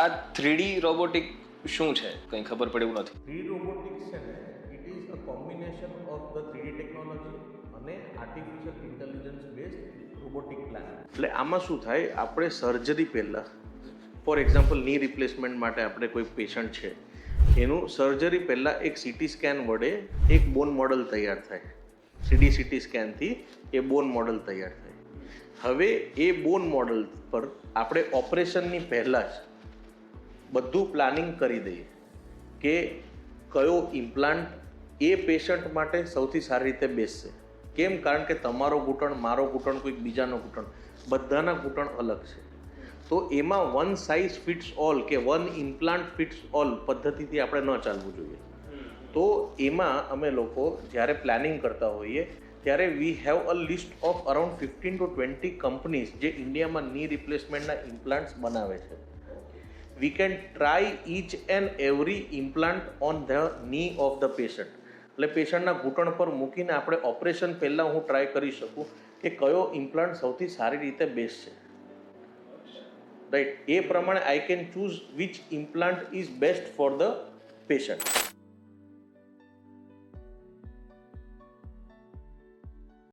આ 3D robotic શું છે? કંઈ ખબર પડે એવું નથી. 3D રોબોટિક્સ છે ને, it is a combination of the 3D technology અને artificial intelligence based robotic plan. એટલે આમાં શું થાય, આપણે સર્જરી પહેલાં ફોર એક્ઝામ્પલ ની રિપ્લેસમેન્ટ માટે આપણે કોઈ પેશન્ટ છે, એનું સર્જરી પહેલાં એક સીટી સ્કેન વડે એક બોન મોડલ તૈયાર થાય. સીટી સ્કેનથી એ બોન મોડલ તૈયાર થાય. હવે એ બોન મોડલ પર આપણે ઓપરેશનની પહેલાં જ બધું પ્લાનિંગ કરી દઈએ કે કયો ઇમ્પ્લાન્ટ એ પેશન્ટ માટે સૌથી સારી રીતે બેસશે. કેમ? કારણ કે તમારો ઘૂંટણ, મારો ઘૂંટણ, કોઈક બીજાનો ઘૂંટણ, બધાના ઘૂંટણ અલગ છે. તો એમાં વન સાઇઝ ફિટ્સ ઓલ કે વન ઇમ્પ્લાન્ટ ફિટ્સ ઓલ પદ્ધતિથી આપણે ન ચાલવું જોઈએ. તો એમાં અમે લોકો જ્યારે પ્લાનિંગ કરતા હોઈએ ત્યારે we have a list of around 15 to 20 companies જે ઇન્ડિયામાં ની રિપ્લેસમેન્ટના ઇમ્પ્લાન્ટ્સ બનાવે છે. We can try each and every implant on the ની ઓફ ધ પેશન્ટ. એટલે પેશન્ટના ઘૂંટણ પર મૂકીને આપણે ઓપરેશન પહેલાં હું ટ્રાય કરી શકું કે કયો ઇમ્પ્લાન્ટ સૌથી સારી રીતે બેસશે. રાઈટ, એ પ્રમાણે I can choose which implant is best for the patient.